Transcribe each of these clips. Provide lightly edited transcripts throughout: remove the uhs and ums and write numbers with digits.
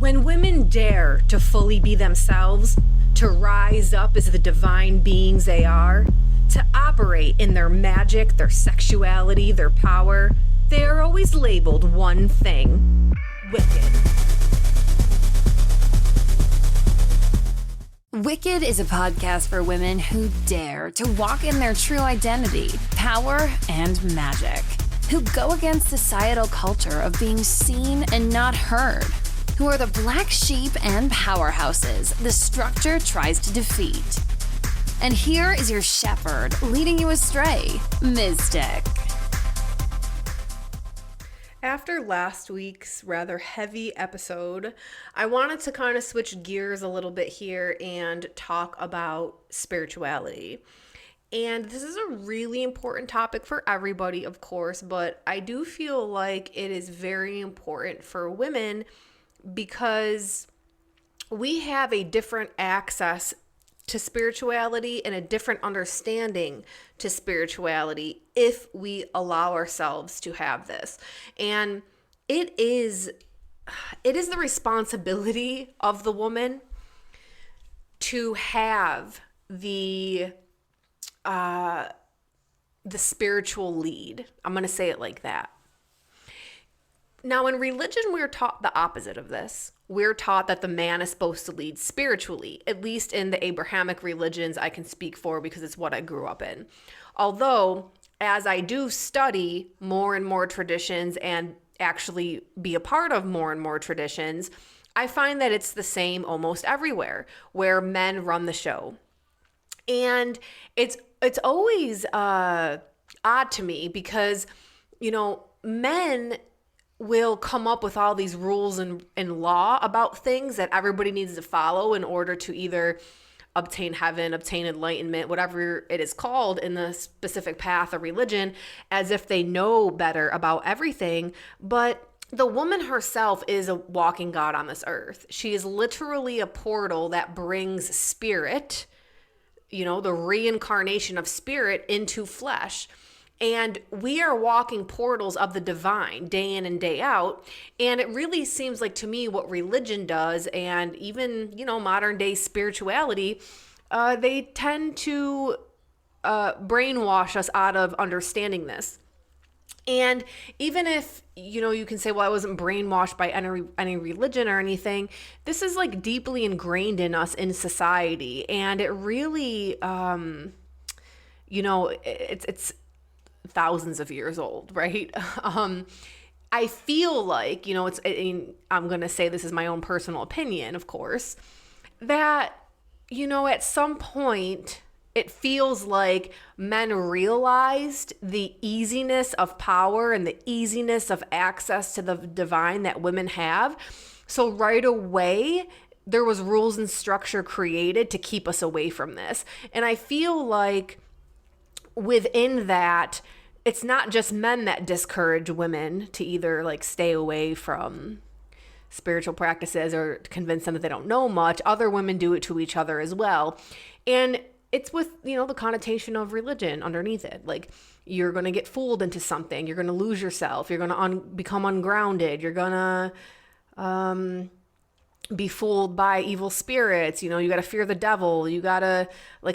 When women dare to fully be themselves, to rise up as the divine beings they are, to operate in their magic, their sexuality, their power, they are always labeled one thing: wicked. Wicked is a podcast for women who dare to walk in their true identity, power, and magic, who go against societal culture of being seen and not heard, who are the black sheep and powerhouses the structure tries to defeat. And here is your shepherd leading you astray, Mystic. After last week's rather heavy episode, I wanted to kind of switch gears a little bit here and talk about spirituality. And this is a really important topic for everybody, of course, but I do feel like it is very important for women because we have a different access to spirituality and a different understanding to spirituality if we allow ourselves to have this. And it is the responsibility of the woman to have the spiritual lead. I'm going to say it like that. Now, in religion, we're taught the opposite of this. We're taught that the man is supposed to lead spiritually, at least in the Abrahamic religions I can speak for because it's what I grew up in. Although, as I do study more and more traditions and actually be a part of more and more traditions, I find that it's the same almost everywhere, where men run the show. And it's always odd to me because, men will come up with all these rules and law about things that everybody needs to follow in order to either obtain heaven, obtain enlightenment, whatever it is called in the specific path of religion, as if they know better about everything. But the woman herself is a walking God on this earth. She is literally a portal that brings spirit, the reincarnation of spirit into flesh. And we are walking portals of the divine day in and day out. And it really seems like to me what religion does, and even, modern day spirituality, they tend to brainwash us out of understanding this. And even if, you can say, well, I wasn't brainwashed by any religion or anything, this is like deeply ingrained in us in society. And it really, it's thousands of years old, right? I feel like, I'm going to say this is my own personal opinion, of course, that, at some point it feels like men realized the easiness of power and the easiness of access to the divine that women have. So right away, there was rules and structure created to keep us away from this. And I feel like within that, it's not just men that discourage women to either stay away from spiritual practices or convince them that they don't know much. Other women do it to each other as well. And it's with, the connotation of religion underneath it. Like, you're going to get fooled into something. You're going to lose yourself. You're going to become ungrounded. You're going to be fooled by evil spirits. You got to fear the devil. You got to,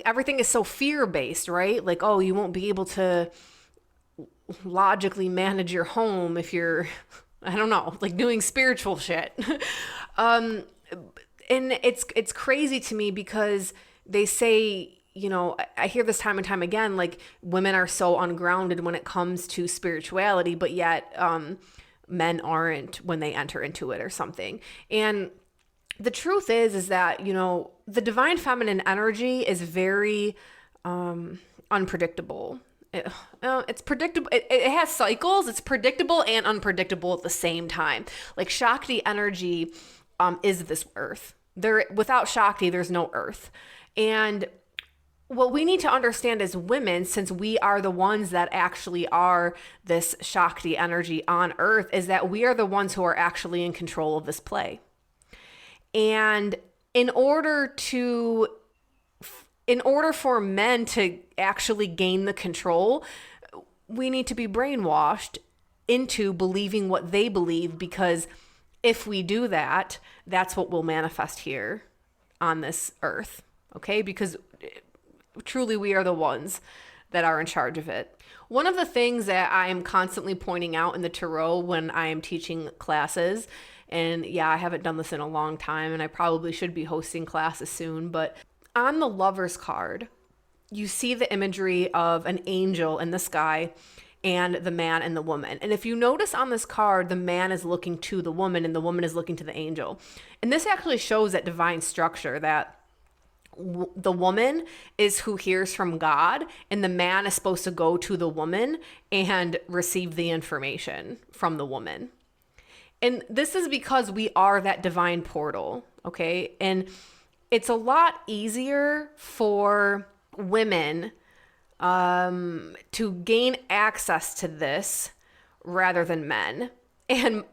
everything is so fear-based, right? You won't be able to logically manage your home if you're, I don't know, doing spiritual shit. And it's crazy to me because they say, I hear this time and time again, women are so ungrounded when it comes to spirituality, but yet men aren't when they enter into it or something. And the truth is that, the divine feminine energy is very unpredictable. It's predictable. It has cycles. It's predictable and unpredictable at the same time. Shakti energy is this earth. Without Shakti, there's no earth. And what we need to understand as women, since we are the ones that actually are this Shakti energy on earth, is that we are the ones who are actually in control of this play. And in order for men to actually gain the control, we need to be brainwashed into believing what they believe, because if we do that, that's what will manifest here on this earth. Okay? Because truly we are the ones that are in charge of it. One of the things that I am constantly pointing out in the tarot when I am teaching classes, and yeah, I haven't done this in a long time, and I probably should be hosting classes soon, but on the Lover's card, you see the imagery of an angel in the sky and the man and the woman. And if you notice on this card, the man is looking to the woman and the woman is looking to the angel. And this actually shows that divine structure, that the woman is who hears from God, and the man is supposed to go to the woman and receive the information from the woman. And this is because we are that divine portal, okay? And it's a lot easier for women to gain access to this rather than men. And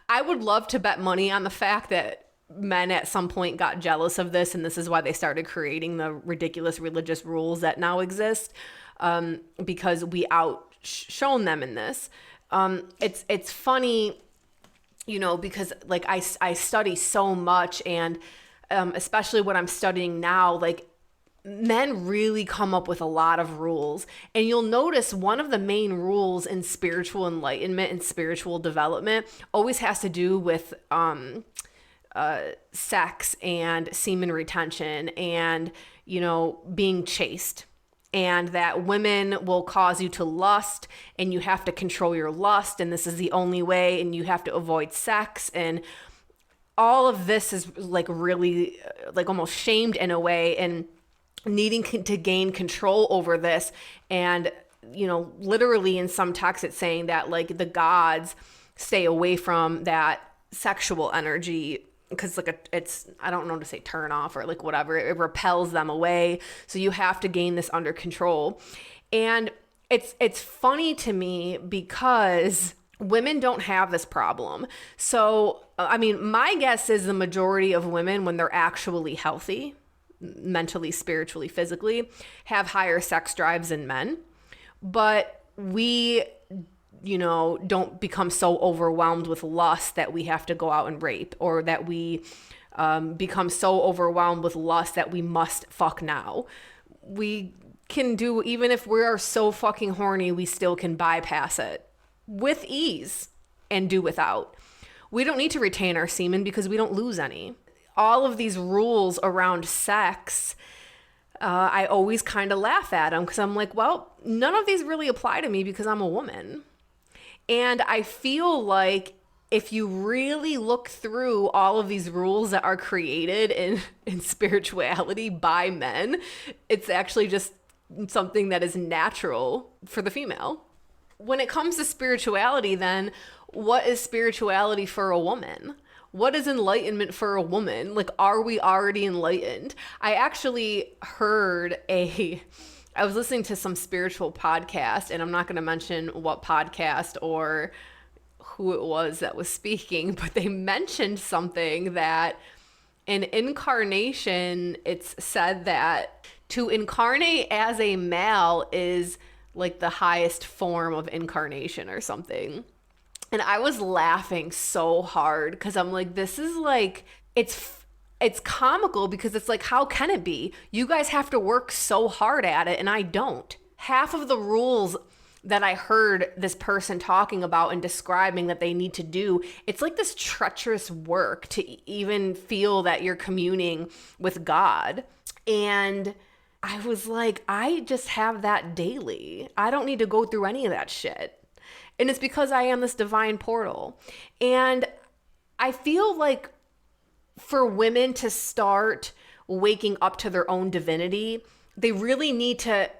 I would love to bet money on the fact that men at some point got jealous of this, and this is why they started creating the ridiculous religious rules that now exist, because we outshone them in this. It's funny, you know, because like I study so much, and especially what I'm studying now, like men really come up with a lot of rules. And you'll notice one of the main rules in spiritual enlightenment and spiritual development always has to do with sex and semen retention and, you know, being chaste. And that women will cause you to lust, and you have to control your lust, and this is the only way, and you have to avoid sex. And all of this is like really like almost shamed in a way, and needing to gain control over this. And, you know, literally in some texts it's saying that like the gods stay away from that sexual energy because like it's, I don't know to say turn off or like whatever, it repels them away. So you have to gain this under control. And it's funny to me because women don't have this problem. So, I mean, my guess is the majority of women, when they're actually healthy, mentally, spiritually, physically, have higher sex drives than men. But we, you know, don't become so overwhelmed with lust that we have to go out and rape, or that we become so overwhelmed with lust that we must fuck now. We can do, even if we are so fucking horny, we still can bypass it with ease and do without. We don't need to retain our semen because we don't lose any. All of these rules around sex, I always kind of laugh at them because I'm like, well, none of these really apply to me because I'm a woman. And I feel like if you really look through all of these rules that are created in spirituality by men, it's actually just something that is natural for the female. When it comes to spirituality, then, what is spirituality for a woman? What is enlightenment for a woman? Like, are we already enlightened? I actually heard I was listening to some spiritual podcast, and I'm not going to mention what podcast or who it was that was speaking, but they mentioned something that in incarnation, it's said that to incarnate as a male is like the highest form of incarnation or something. And I was laughing so hard because I'm like, this is like, it's comical because it's like, how can it be? You guys have to work so hard at it and I don't. Half of the rules that I heard this person talking about and describing that they need to do, it's like this treacherous work to even feel that you're communing with God. And I was like, I just have that daily. I don't need to go through any of that shit. And it's because I am this divine portal. And I feel like for women to start waking up to their own divinity, they really need to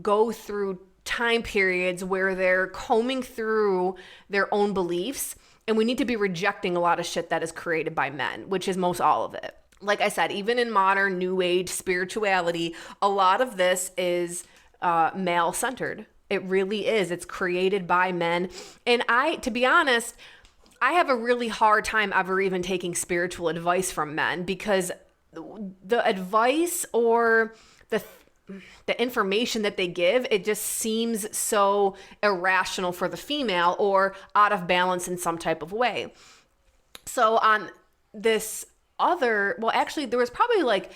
go through time periods where they're combing through their own beliefs. And we need to be rejecting a lot of shit that is created by men, which is most all of it. Like I said, even in modern new age spirituality, a lot of this is male-centered. It really is. It's created by men. And to be honest, I have a really hard time ever even taking spiritual advice from men because the advice or the information that they give, it just seems so irrational for the female or out of balance in some type of way. So on this well, actually, there was probably like,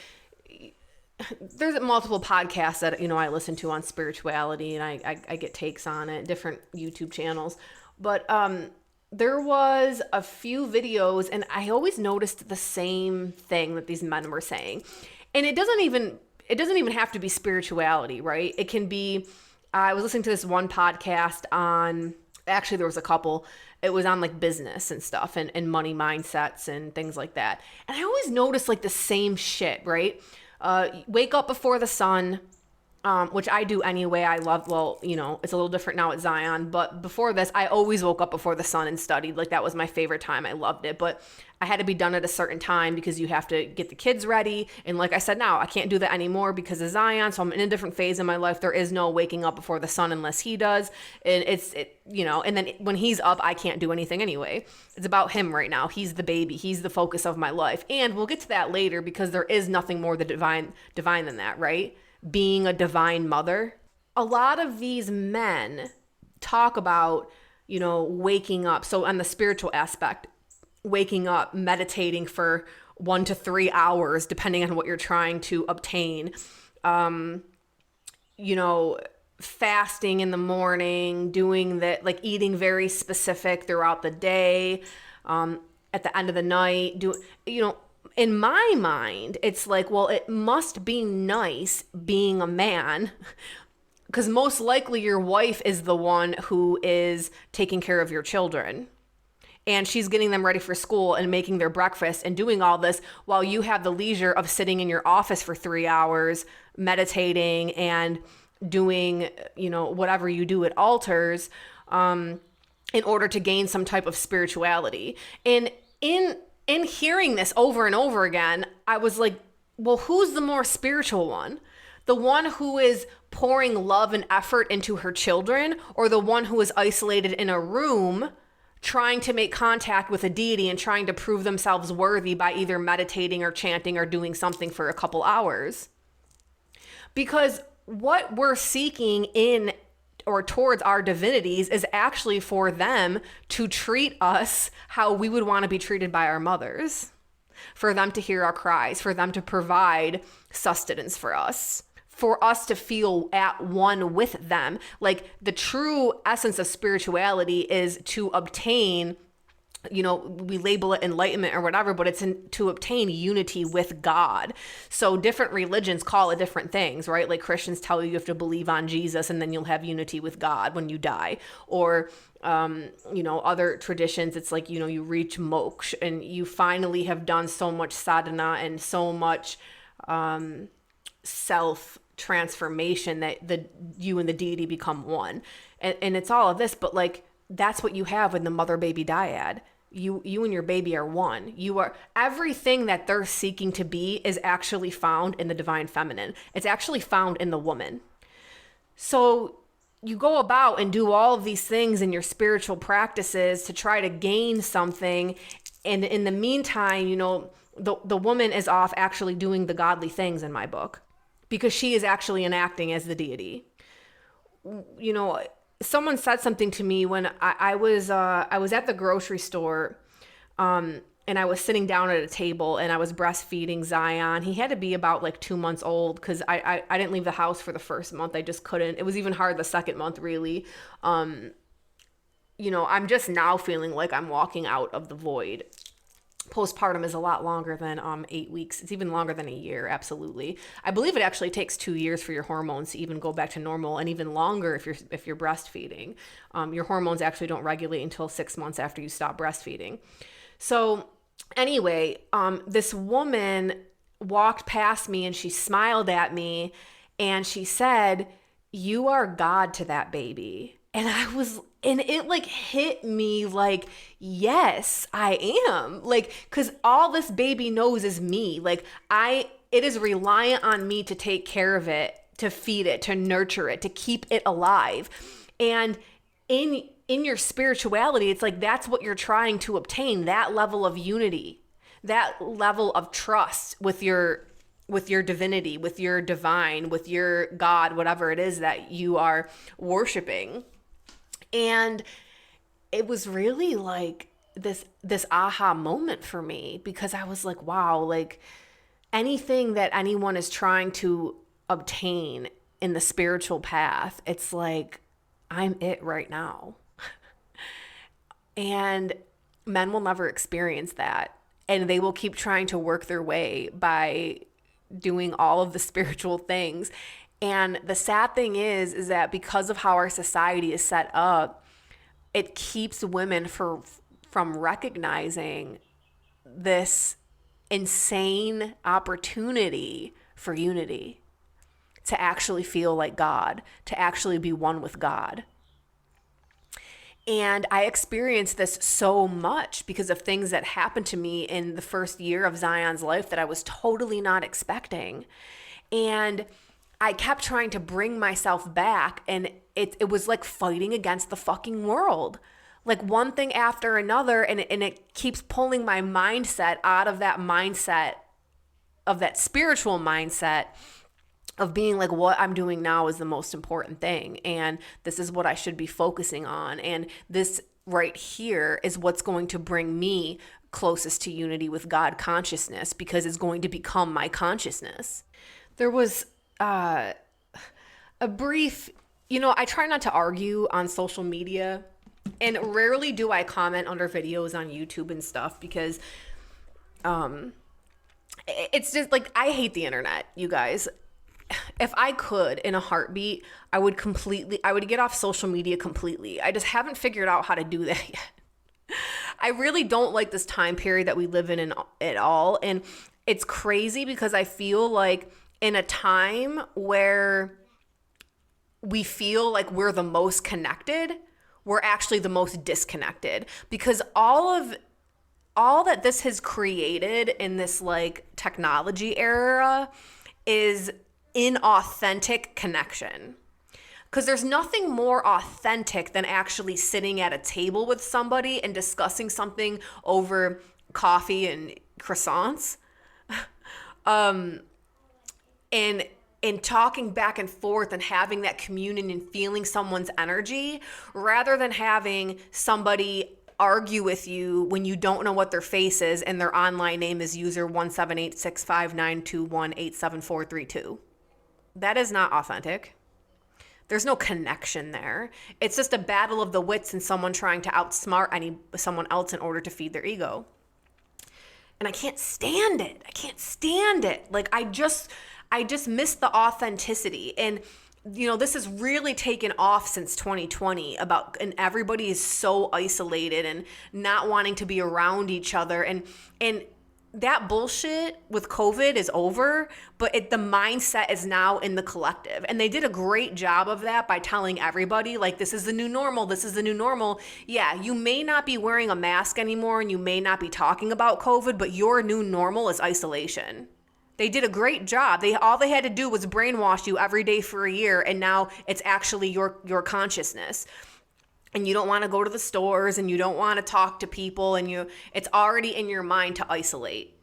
there's multiple podcasts that, I listen to on spirituality, and I get takes on it, different YouTube channels. But there was a few videos, and I always noticed the same thing that these men were saying. And it doesn't even have to be spirituality, right? It can be, I was listening to this one podcast on, actually there was a couple, it was on like business and stuff, and money mindsets and things like that. And I always noticed like the same shit, right? Wake up before the sun, which I do anyway. I love, well, it's a little different now at Zion, but before this, I always woke up before the sun and studied. Like, that was my favorite time. I loved it, but I had to be done at a certain time because you have to get the kids ready. And like I said, now I can't do that anymore because of Zion. So I'm in a different phase in my life. There is no waking up before the sun unless he does. And and then when he's up, I can't do anything anyway. It's about him right now. He's the baby. He's the focus of my life. And we'll get to that later because there is nothing more divine than that, right? Being a divine mother. A lot of these men talk about, waking up. So on the spiritual aspect, waking up, meditating for 1 to 3 hours, depending on what you're trying to obtain. Fasting in the morning, doing that, like eating very specific throughout the day. At the end of the night, in my mind, it's like, well, it must be nice being a man because most likely your wife is the one who is taking care of your children. And she's getting them ready for school and making their breakfast and doing all this while you have the leisure of sitting in your office for 3 hours, meditating and doing, whatever you do at altars, in order to gain some type of spirituality. And in hearing this over and over again, I was like, well, who's the more spiritual one? The one who is pouring love and effort into her children, or the one who is isolated in a room trying to make contact with a deity and trying to prove themselves worthy by either meditating or chanting or doing something for a couple hours? Because what we're seeking in or towards our divinities is actually for them to treat us how we would want to be treated by our mothers, for them to hear our cries, for them to provide sustenance for us to feel at one with them. Like, the true essence of spirituality is to obtain, we label it enlightenment or whatever, but it's to obtain unity with God. So different religions call it different things, right? Like Christians tell you have to believe on Jesus and then you'll have unity with God when you die. Or, other traditions, it's like, you reach moksha and you finally have done so much sadhana and so much self transformation that you and the deity become one. And it's all of this, but like, that's what you have in the mother baby dyad. You and your baby are one. You are, everything that they're seeking to be is actually found in the divine feminine. It's actually found in the woman. So you go about and do all of these things in your spiritual practices to try to gain something. And in the meantime, the woman is off actually doing the godly things in my book, because she is actually enacting as the deity. Someone said something to me when I was at the grocery store, and I was sitting down at a table and I was breastfeeding Zion. He had to be about like 2 months old because I didn't leave the house for the first month. I just couldn't. It was even hard the second month, really. I'm just now feeling like I'm walking out of the void. Postpartum is a lot longer than 8 weeks. It's even longer than a year, absolutely. I believe it actually takes 2 years for your hormones to even go back to normal, and even longer if you're breastfeeding. Your hormones actually don't regulate until 6 months after you stop breastfeeding. So anyway, this woman walked past me and she smiled at me and she said, "You are God to that baby." And it like hit me like, yes, I am. Like, cause all this baby knows is me. Like, it is reliant on me to take care of it, to feed it, to nurture it, to keep it alive. And in your spirituality, it's like, that's what you're trying to obtain, that level of unity, that level of trust with your divinity, with your divine, with your God, whatever it is that you are worshiping. And it was really like, this aha moment for me, because I was like, wow, like anything that anyone is trying to obtain in the spiritual path, it's like I'm it right now. And men will never experience that. And they will keep trying to work their way by doing all of the spiritual things. And the sad thing is that because of how our society is set up, it keeps women from recognizing this insane opportunity for unity, to actually feel like God, to actually be one with God. And I experienced this so much because of things that happened to me in the first year of Zion's life that I was totally not expecting. And I kept trying to bring myself back, and it was like fighting against the fucking world. Like one thing after another, and it keeps pulling my mindset out of that mindset, of that spiritual mindset of being like, what I'm doing now is the most important thing, and this is what I should be focusing on, and this right here is what's going to bring me closest to unity with God consciousness, because it's going to become my consciousness. There was a brief, I try not to argue on social media, and rarely do I comment under videos on YouTube and stuff, because it's just like, I hate the internet, you guys. If I could, in a heartbeat, I would get off social media completely. I just haven't figured out how to do that yet. I really don't like this time period that we live in at all. And it's crazy because I feel like in a time where we feel like we're the most connected, we're actually the most disconnected, because all that this has created in this like technology era is inauthentic connection. Because there's nothing more authentic than actually sitting at a table with somebody and discussing something over coffee and croissants. And talking back and forth and having that communion and feeling someone's energy, rather than having somebody argue with you when you don't know what their face is and their online name is user 1786592187432. That is not authentic. There's no connection there. It's just a battle of the wits and someone trying to outsmart someone else in order to feed their ego. And I can't stand it. Like I just miss the authenticity. And this has really taken off since 2020 and everybody is so isolated and not wanting to be around each other. And that bullshit with COVID is over, but the mindset is now in the collective. And they did a great job of that by telling everybody, like, this is the new normal. This is the new normal. Yeah, you may not be wearing a mask anymore and you may not be talking about COVID, but your new normal is isolation. They did a great job. All they had to do was brainwash you every day for a year, and now it's actually your consciousness. And you don't want to go to the stores, and you don't want to talk to people, and it's already in your mind to isolate.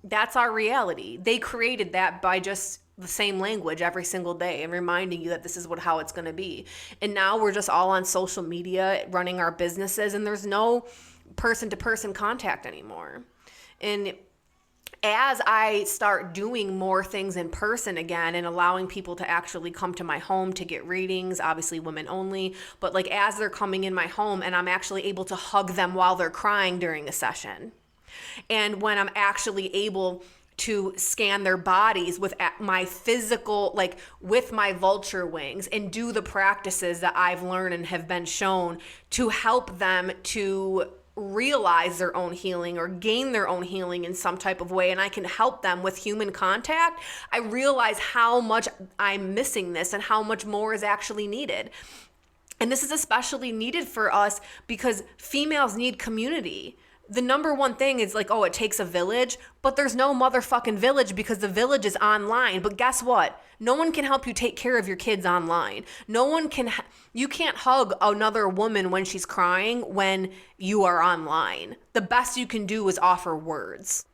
That's our reality. They created that by just the same language every single day and reminding you that this is how it's going to be. And now we're just all on social media running our businesses, and there's no person-to-person contact anymore. And as I start doing more things in person again and allowing people to actually come to my home to get readings, obviously women only, but like as they're coming in my home and I'm actually able to hug them while they're crying during a session. And when I'm actually able to scan their bodies with my physical, like with my vulture wings, and do the practices that I've learned and have been shown to help them to realize their own healing or gain their own healing in some type of way, and I can help them with human contact, I realize how much I'm missing this and how much more is actually needed. And this is especially needed for us because females need community. The number one thing is like, oh, it takes a village, but there's no motherfucking village because the village is online. But guess what? No one can help you take care of your kids online. You can't hug another woman when she's crying when you are online. The best you can do is offer words.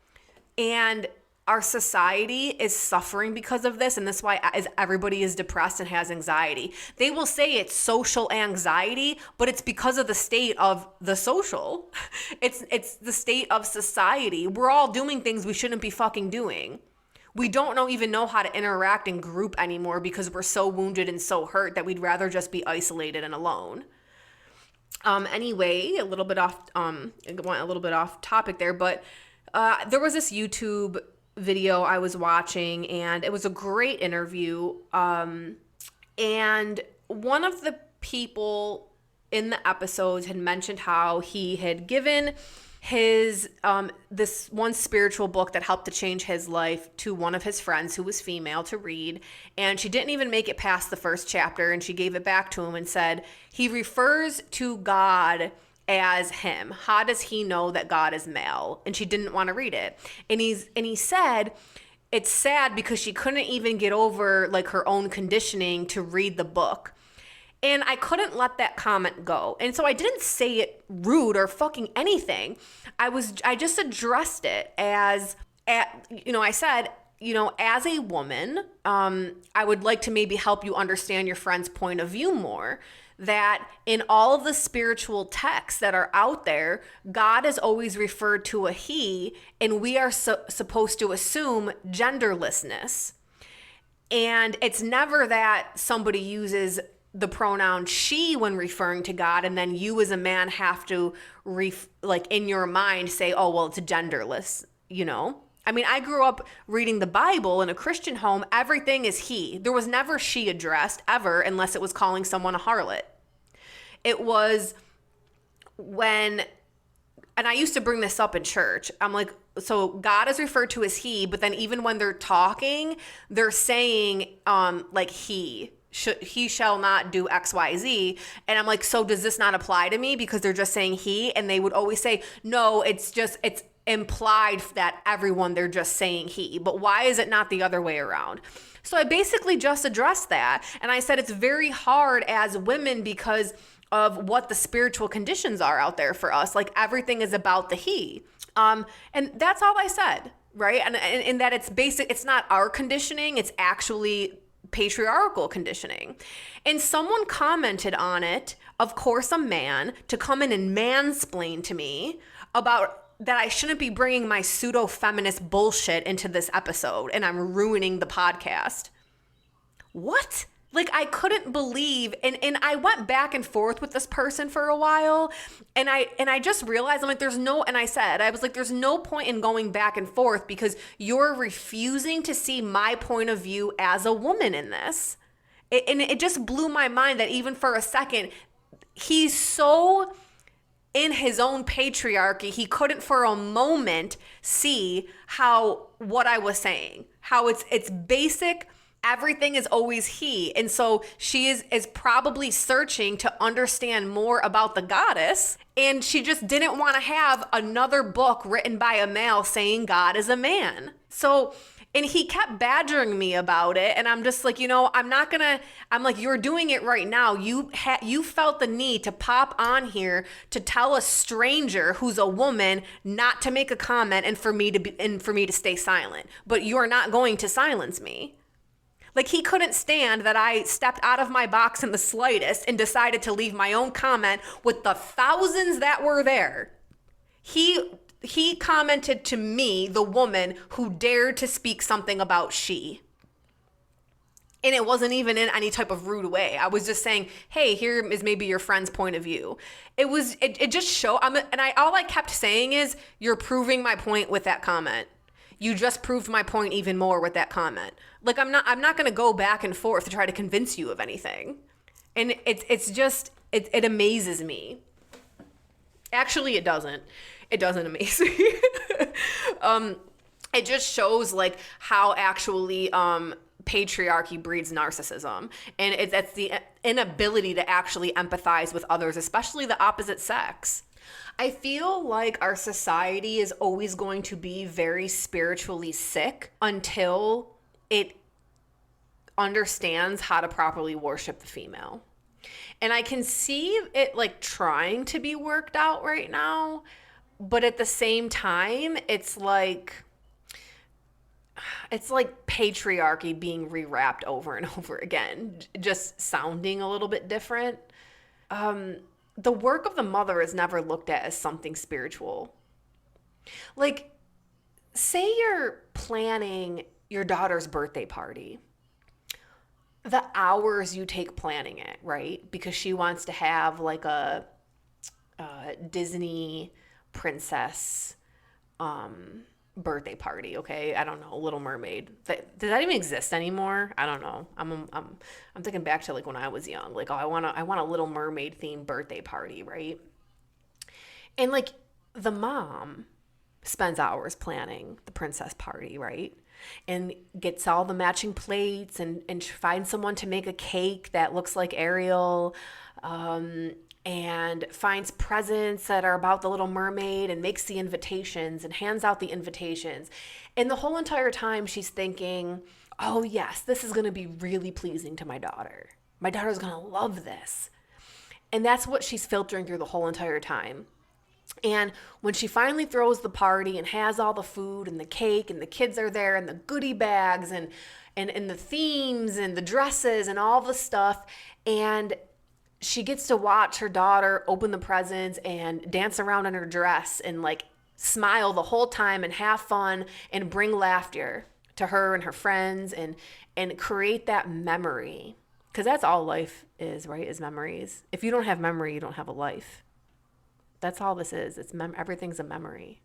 And our society is suffering because of this, and that's why everybody is depressed and has anxiety. They will say it's social anxiety, but it's because of the state of the social. It's the state of society. We're all doing things we shouldn't be fucking doing. We don't even know how to interact in group anymore because we're so wounded and so hurt that we'd rather just be isolated and alone. Anyway, a little bit off topic there, but there was this YouTube video I was watching, and it was a great interview. And one of the people in the episodes had mentioned how he had given his this one spiritual book that helped to change his life to one of his friends who was female to read, and she didn't even make it past the first chapter, and she gave it back to him and said, he refers to God as him. How does he know that God is male? And she didn't want to read it. And he said it's sad because she couldn't even get over like her own conditioning to read the book. And I couldn't let that comment go. And so I didn't say it rude or fucking anything. I just addressed it as I said, as a woman, I would like to maybe help you understand your friend's point of view more. That in all of the spiritual texts that are out there, God is always referred to a he, and we are supposed to assume genderlessness. And it's never that somebody uses the pronoun she when referring to God, and then you as a man have to in your mind say, oh, well, it's genderless, I mean, I grew up reading the Bible in a Christian home. Everything is he. There was never she addressed ever, unless it was calling someone a harlot. It was and I used to bring this up in church. I'm like, so God is referred to as he, but then even when they're talking, they're saying he shall not do X, Y, Z. And I'm like, so does this not apply to me because they're just saying he? And they would always say, no, it's implied that everyone, they're just saying he. But why is it not the other way around? So I basically just addressed that. And I said it's very hard as women because of what the spiritual conditions are out there for us. Like everything is about the he. And that's all I said, right? And that it's basic, it's not our conditioning, it's actually patriarchal conditioning. And someone commented on it, of course a man, to come in and mansplain to me about that I shouldn't be bringing my pseudo-feminist bullshit into this episode and I'm ruining the podcast. What? Like, I couldn't believe, and I went back and forth with this person for a while, and I just realized, there's no point in going back and forth because you're refusing to see my point of view as a woman in this. And it just blew my mind that even for a second, he's so in his own patriarchy, he couldn't for a moment see what I was saying, how it's basic. Everything is always he. And so she is probably searching to understand more about the goddess. And she just didn't want to have another book written by a male saying God is a man. So, and he kept badgering me about it. And I'm just like, I'm like, you're doing it right now. You felt the need to pop on here to tell a stranger who's a woman not to make a comment and for me to stay silent. But you're not going to silence me. Like, he couldn't stand that I stepped out of my box in the slightest and decided to leave my own comment with the thousands that were there. He commented to me, the woman who dared to speak something about she. And it wasn't even in any type of rude way. I was just saying, hey, here is maybe your friend's point of view. It just showed, all I kept saying is, you're proving my point with that comment. You just proved my point even more with that comment. Like, I'm not going to go back and forth to try to convince you of anything. And it amazes me. Actually, it doesn't. It doesn't amaze me. It just shows like how actually patriarchy breeds narcissism. And it's the inability to actually empathize with others, especially the opposite sex. I feel like our society is always going to be very spiritually sick until it understands how to properly worship the female. And I can see it like trying to be worked out right now, but at the same time, it's like it's like patriarchy being rewrapped over and over again, just sounding a little bit different. The work of the mother is never looked at as something spiritual. Like, say you're planning your daughter's birthday party. The hours you take planning it, right? Because she wants to have like a Disney princess birthday party. Okay, I don't know, Little Mermaid. Does that even exist anymore? I don't know. I'm thinking back to like when I was young. Like, oh, I want a Little Mermaid themed birthday party, right? And like the mom spends hours planning the princess party, right? And gets all the matching plates and finds someone to make a cake that looks like Ariel, and finds presents that are about the Little Mermaid and makes the invitations and hands out the invitations. And the whole entire time she's thinking, oh, yes, this is going to be really pleasing to my daughter. My daughter's going to love this. And that's what she's filtering through the whole entire time. And when she finally throws the party and has all the food and the cake and the kids are there and the goodie bags and the themes and the dresses and all the stuff, and she gets to watch her daughter open the presents and dance around in her dress and like smile the whole time and have fun and bring laughter to her and her friends and create that memory. Because that's all life is, right? Is memories. If you don't have memory, you don't have a life. That's all this is. Everything's a memory.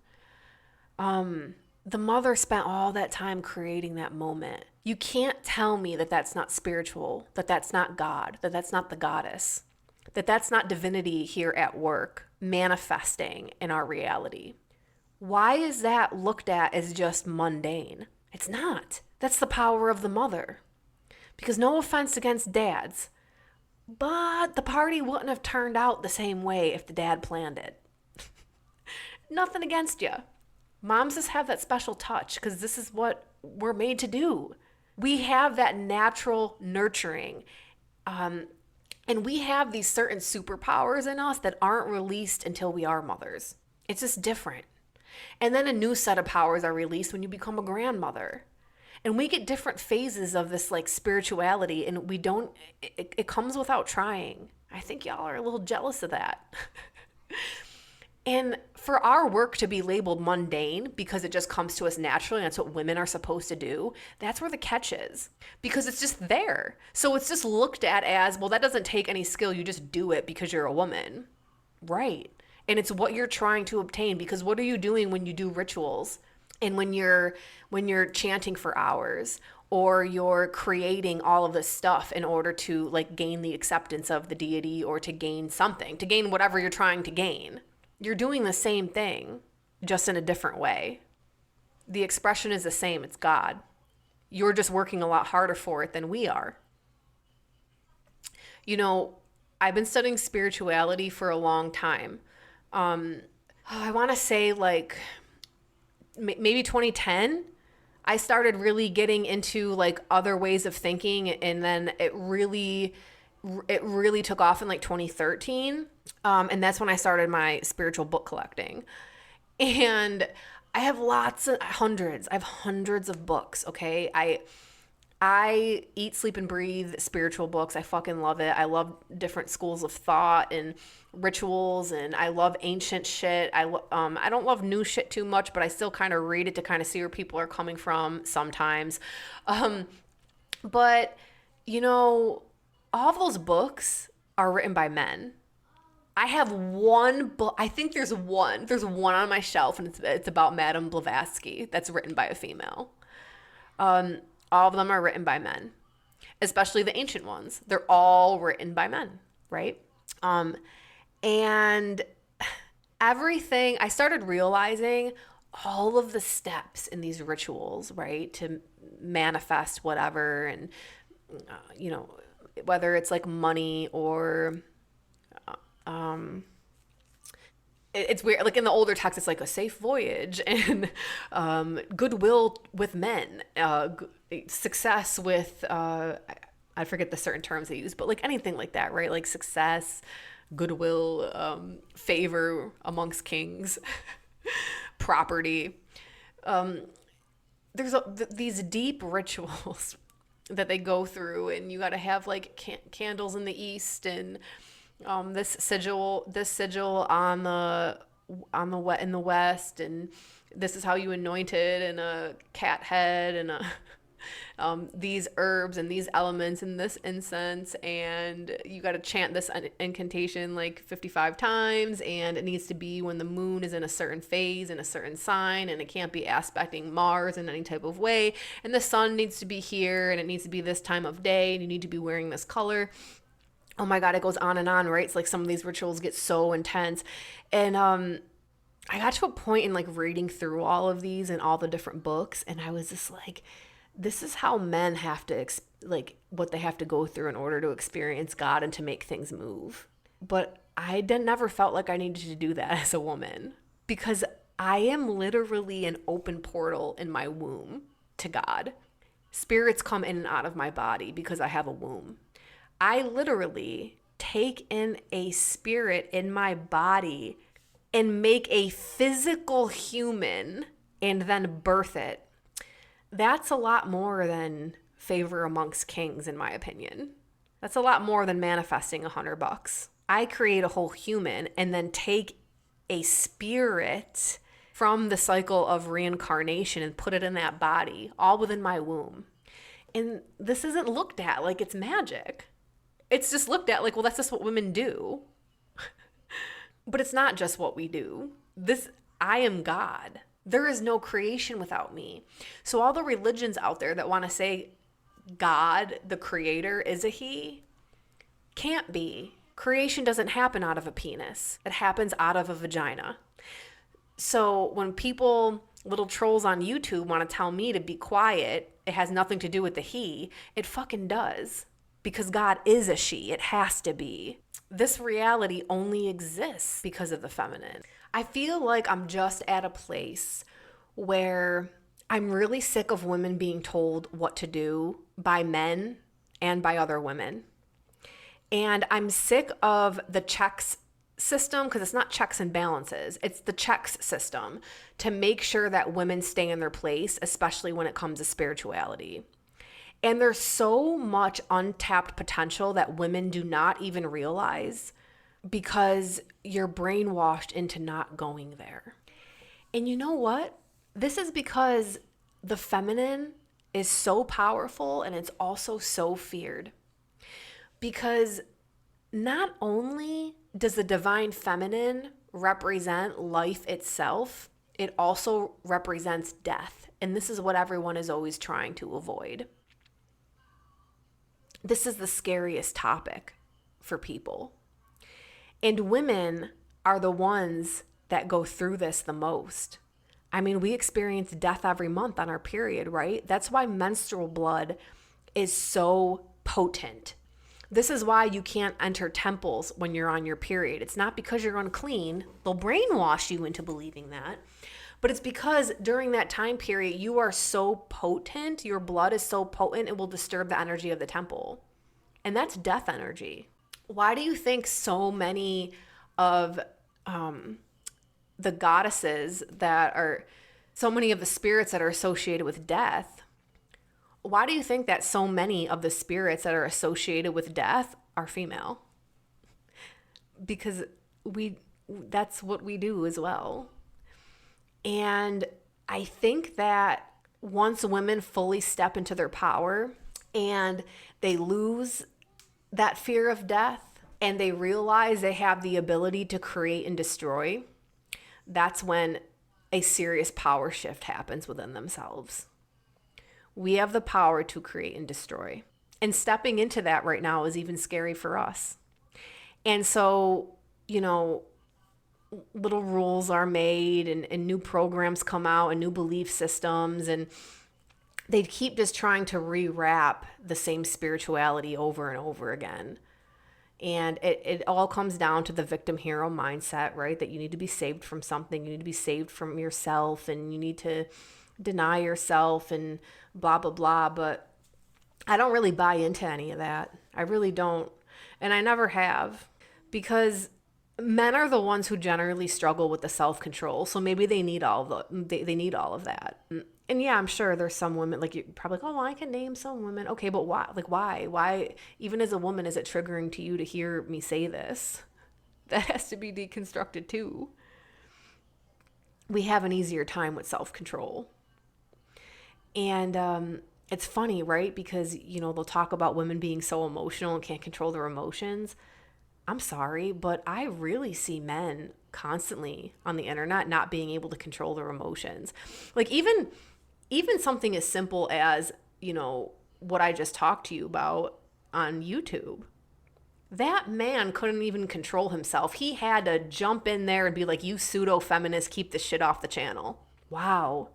The mother spent all that time creating that moment. You can't tell me that that's not spiritual, that that's not God, that that's not the goddess, that that's not divinity here at work manifesting in our reality. Why is that looked at as just mundane? It's not. That's the power of the mother. Because no offense against dads, but the party wouldn't have turned out the same way if the dad planned it. Nothing against you. Moms just have that special touch because this is what we're made to do. We have that natural nurturing. And we have these certain superpowers in us that aren't released until we are mothers. It's just different. And then a new set of powers are released when you become a grandmother. And we get different phases of this like spirituality, and we don't, it comes without trying. I think y'all are a little jealous of that. And for our work to be labeled mundane because it just comes to us naturally, and that's what women are supposed to do, that's where the catch is. Because it's just there. So it's just looked at as, well, that doesn't take any skill. You just do it because you're a woman. Right. And it's what you're trying to obtain, because what are you doing when you do rituals? And when you're chanting for hours, or you're creating all of this stuff in order to like gain the acceptance of the deity, or to gain something, to gain whatever you're trying to gain, you're doing the same thing, just in a different way. The expression is the same. It's God. You're just working a lot harder for it than we are. You know, I've been studying spirituality for a long time. I want to say like maybe 2010, I started really getting into like other ways of thinking, and then it really took off in like 2013, and that's when I started my spiritual book collecting. And I have hundreds of books. Okay, I eat, sleep, and breathe spiritual books. I fucking love it. I love different schools of thought and rituals, and I love ancient shit. I don't love new shit too much, but I still kind of read it to kind of see where people are coming from sometimes. But, you know, all those books are written by men. I have one book. I think there's one on my shelf, and it's about Madame Blavatsky that's written by a female. All of them are written by men, especially the ancient ones. They're all written by men, right? And everything, I started realizing all of the steps in these rituals, right, to manifest whatever, and, you know, whether it's like money or, it's weird. Like in the older texts, it's like a safe voyage and goodwill with men, success with, I forget the certain terms they use, but like anything like that, right? Like success, goodwill, favor amongst kings, property. these deep rituals that they go through, and you got to have like candles in the east, and this sigil on the wet in the west, and this is how you anoint it, and a cat head, and these herbs and these elements and this incense, and you got to chant this incantation like 55 times, and it needs to be when the moon is in a certain phase in a certain sign, and it can't be aspecting Mars in any type of way, and the sun needs to be here, and it needs to be this time of day, and you need to be wearing this color. Oh my God, it goes on and on, right? It's like some of these rituals get so intense. And I got to a point in like reading through all of these and all the different books, and I was just like, this is how men have to, like, what they have to go through in order to experience God and to make things move. But I never felt like I needed to do that as a woman, because I am literally an open portal in my womb to God. Spirits come in and out of my body because I have a womb. I literally take in a spirit in my body and make a physical human and then birth it. That's a lot more than favor amongst kings, in my opinion. That's a lot more than manifesting $100. I create a whole human and then take a spirit from the cycle of reincarnation and put it in that body, all within my womb. And this isn't looked at like it's magic. It's just looked at like, well, that's just what women do. But it's not just what we do. I am God. There is no creation without me. So all the religions out there that want to say God, the creator, is a he, can't be. Creation doesn't happen out of a penis. It happens out of a vagina. So when people, little trolls on YouTube, want to tell me to be quiet, it has nothing to do with the he, it fucking does. Because God is a she. It has to be. This reality only exists because of the feminine. I feel like I'm just at a place where I'm really sick of women being told what to do by men and by other women. And I'm sick of the checks system, because it's not checks and balances. It's the checks system to make sure that women stay in their place, especially when it comes to spirituality. And there's so much untapped potential that women do not even realize because you're brainwashed into not going there. And you know what? This is because the feminine is so powerful, and it's also so feared. Because not only does the divine feminine represent life itself, it also represents death. And this is what everyone is always trying to avoid. This is the scariest topic for people. And women are the ones that go through this the most. I mean, we experience death every month on our period, right? That's why menstrual blood is so potent. This is why you can't enter temples when you're on your period. It's not because you're unclean. They'll brainwash you into believing that. But it's because during that time period, you are so potent, your blood is so potent, it will disturb the energy of the temple. And that's death energy. Why do you think so many of the goddesses so many of the spirits that are associated with death, why do you think that so many of the spirits that are associated with death are female? Because that's what we do as well. And I think that once women fully step into their power and they lose that fear of death and they realize they have the ability to create and destroy, that's when a serious power shift happens within themselves. We have the power to create and destroy. And stepping into that right now is even scary for us. And so, little rules are made and new programs come out and new belief systems, and they keep just trying to rewrap the same spirituality over and over again. And it all comes down to the victim hero mindset, right? That you need to be saved from something, you need to be saved from yourself, and you need to deny yourself and blah, blah, blah. But I don't really buy into any of that. I really don't. And I never have, because men are the ones who generally struggle with the self-control. So maybe they need all of that. And yeah, I'm sure there's some women, like, you're probably like, oh, well, I can name some women. Okay, but why? Like, why? Why, even as a woman, is it triggering to you to hear me say this? That has to be deconstructed too. We have an easier time with self control. And it's funny, right? Because, they'll talk about women being so emotional and can't control their emotions. I'm sorry, but I really see men constantly on the internet not being able to control their emotions. Like, even something as simple as, what I just talked to you about on YouTube. That man couldn't even control himself. He had to jump in there and be like, you pseudo feminist, keep the shit off the channel. Wow.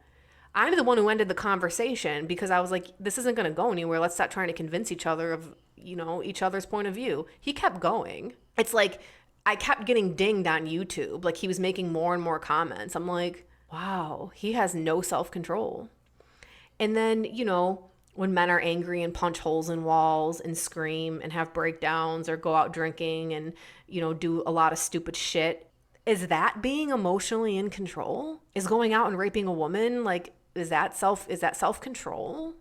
I'm the one who ended the conversation because I was like, this isn't going to go anywhere. Let's stop trying to convince each other of, each other's point of view. He kept going. It's like I kept getting dinged on YouTube. Like, he was making more and more comments. I'm like, wow, he has no self control. And then, when men are angry and punch holes in walls and scream and have breakdowns or go out drinking and, do a lot of stupid shit, is that being emotionally in control? Is going out and raping a woman, like, is that self control?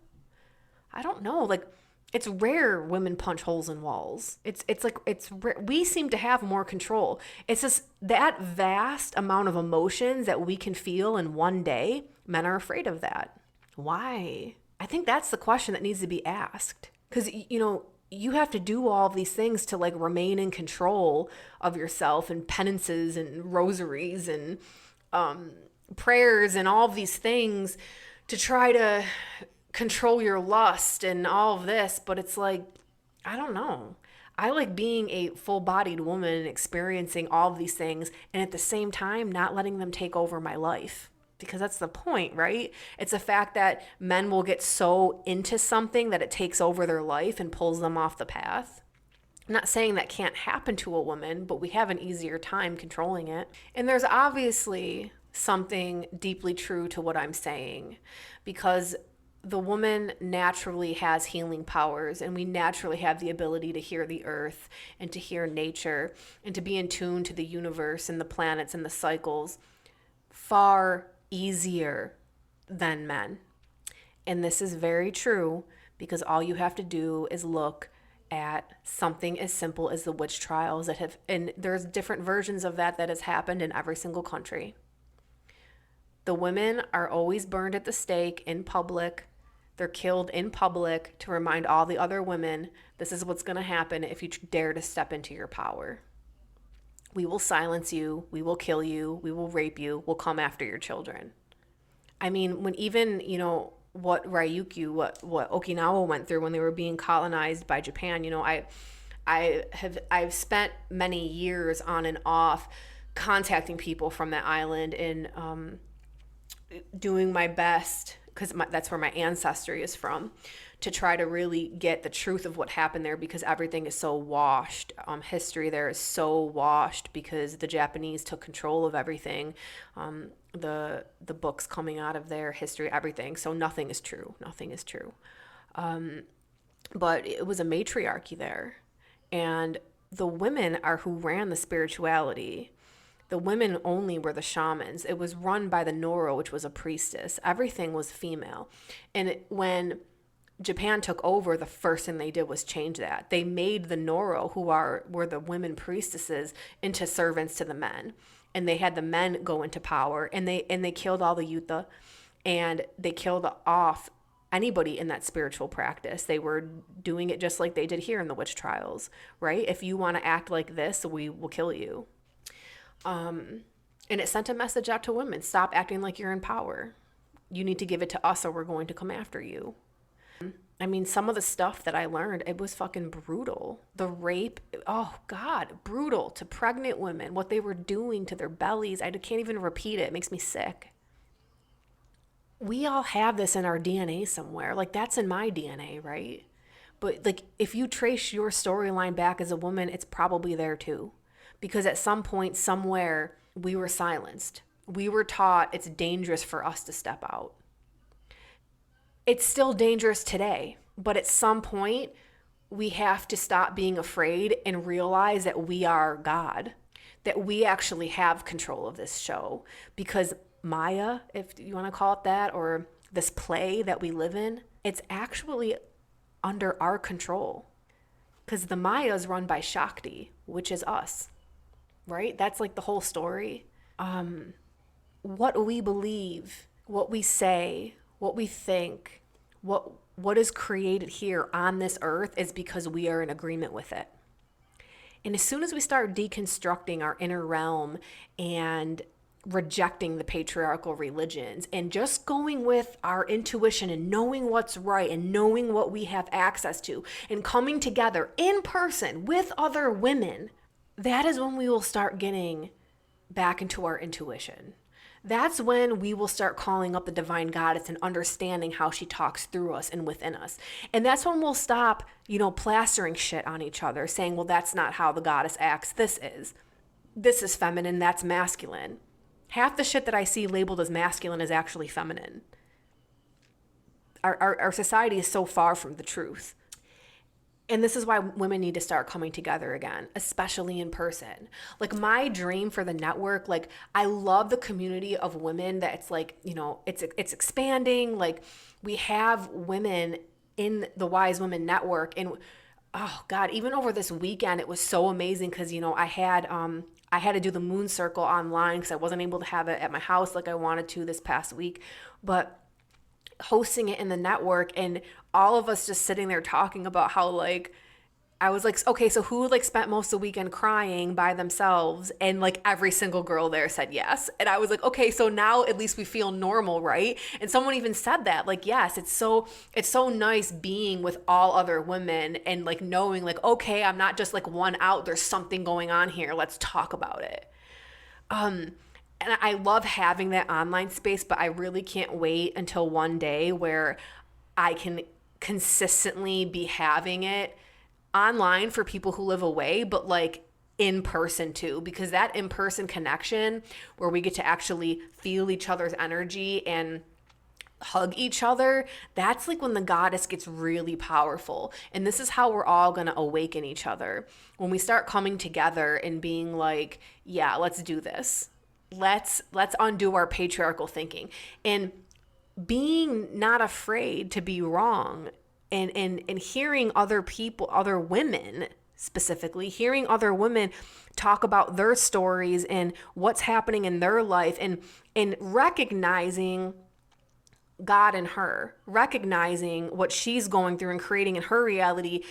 I don't know. Like, it's rare women punch holes in walls. It's like it's rare. We seem to have more control. It's just that vast amount of emotions that we can feel in one day. Men are afraid of that. Why? I think that's the question that needs to be asked. Because, you have to do all of these things to, like, remain in control of yourself, and penances and rosaries and prayers and all of these things to try to control your lust and all of this. But it's like, I don't know. I like being a full-bodied woman and experiencing all of these things, and at the same time not letting them take over my life. Because that's the point, right? It's a fact that men will get so into something that it takes over their life and pulls them off the path. I'm not saying that can't happen to a woman, but we have an easier time controlling it. And there's obviously something deeply true to what I'm saying, because the woman naturally has healing powers, and we naturally have the ability to hear the earth and to hear nature and to be in tune to the universe and the planets and the cycles far easier than men. And this is very true, because all you have to do is look at something as simple as the witch trials that have, and there's different versions of that has happened in every single country. The women are always burned at the stake in public. They're killed in public to remind all the other women, this is what's going to happen if you dare to step into your power. We will silence you, we will kill you, we will rape you, we'll come after your children. I mean, when even, what Ryukyu, what Okinawa went through when they were being colonized by Japan, I've spent many years on and off contacting people from that island and doing my best, because that's where my ancestry is from, to try to really get the truth of what happened there, because everything is so washed. History there is so washed because the Japanese took control of everything. The books coming out of their history, everything. So nothing is true. Nothing is true. But it was a matriarchy there. And the women are who ran the spirituality. The women only were the shamans. It was run by the Noro, which was a priestess. Everything was female. And when Japan took over, the first thing they did was change that. They made the Noro, who were the women priestesses, into servants to the men, and they had the men go into power, and they killed all the Yuta, and they killed off anybody in that spiritual practice. They were doing it just like they did here in the witch trials, right? If you want to act like this, we will kill you. And it sent a message out to women: stop acting like you're in power. You need to give it to us, or we're going to come after you. I mean, some of the stuff that I learned, it was fucking brutal. The rape, oh God, brutal to pregnant women, what they were doing to their bellies. I can't even repeat it. It makes me sick. We all have this in our DNA somewhere. Like, that's in my DNA, right? But like, if you trace your storyline back as a woman, it's probably there too. Because at some point, somewhere, we were silenced. We were taught it's dangerous for us to step out. It's still dangerous today, but at some point, we have to stop being afraid and realize that we are God, that we actually have control of this show. Because Maya, if you want to call it that, or this play that we live in, it's actually under our control. Because the Maya is run by Shakti, which is us, right? That's like the whole story. What we believe, what we say, what we think, what is created here on this earth is because we are in agreement with it. And as soon as we start deconstructing our inner realm and rejecting the patriarchal religions and just going with our intuition and knowing what's right and knowing what we have access to and coming together in person with other women, that is when we will start getting back into our intuition. That's when we will start calling up the divine goddess and understanding how she talks through us and within us. And that's when we'll stop, plastering shit on each other, saying, well, that's not how the goddess acts. This is feminine, that's masculine. Half the shit that I see labeled as masculine is actually feminine. Our society is so far from the truth. And this is why women need to start coming together again, especially in person. Like my dream for the network, like I love the community of women that it's like, it's expanding. Like we have women in the Wise Women Network. And oh God, even over this weekend, it was so amazing because, I had to do the moon circle online because I wasn't able to have it at my house like I wanted to this past week. But hosting it in the network and all of us just sitting there talking about how like, I was like, okay, so who like spent most of the weekend crying by themselves? And like every single girl there said yes. And I was like, okay, so now at least we feel normal, right? And someone even said that, like, yes, it's so nice being with all other women and like knowing like, okay, I'm not just like one out, there's something going on here. Let's talk about it. And I love having that online space, but I really can't wait until one day where I can consistently be having it online for people who live away, but like in person too, because that in-person connection where we get to actually feel each other's energy and hug each other, that's like when the goddess gets really powerful. And this is how we're all going to awaken each other. When we start coming together and being like, yeah, let's do this. Let's undo our patriarchal thinking and being not afraid to be wrong and hearing other people, other women specifically, hearing other women talk about their stories and what's happening in their life and recognizing God in her, recognizing what she's going through and creating in her reality,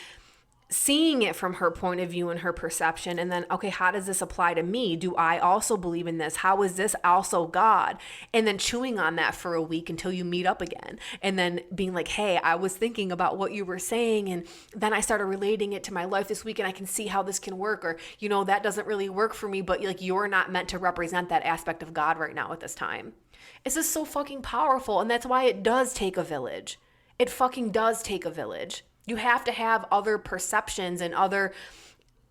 seeing it from her point of view and her perception. And then, okay, how does this apply to me? Do I also believe in this? How is this also God? And then chewing on that for a week until you meet up again. And then being like, hey, I was thinking about what you were saying. And then I started relating it to my life this week and I can see how this can work. Or, that doesn't really work for me, but like, you're not meant to represent that aspect of God right now at this time. It's just so fucking powerful. And that's why it does take a village. It fucking does take a village. You have to have other perceptions and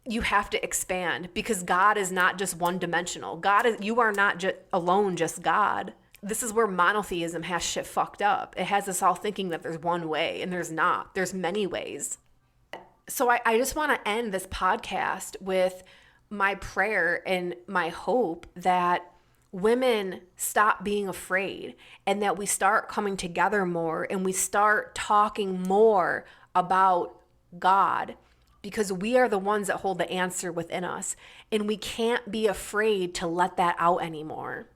you have to expand because God is not just one dimensional. You are not just alone, just God. This is where monotheism has shit fucked up. It has us all thinking that there's one way and there's not. There's many ways. So I just want to end this podcast with my prayer and my hope that women stop being afraid and that we start coming together more and we start talking more about God, because we are the ones that hold the answer within us and we can't be afraid to let that out anymore.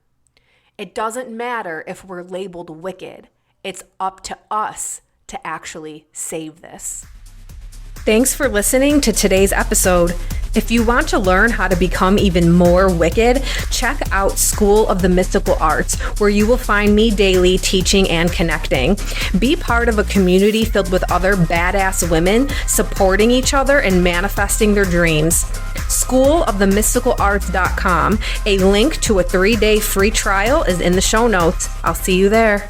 It doesn't matter if we're labeled wicked. It's up to us to actually save this. Thanks for listening to today's episode. If you want to learn how to become even more wicked, check out School of the Mystical Arts, where you will find me daily teaching and connecting. Be part of a community filled with other badass women supporting each other and manifesting their dreams. Schoolofthemysticalarts.com. A link to a 3-day free trial is in the show notes. I'll see you there.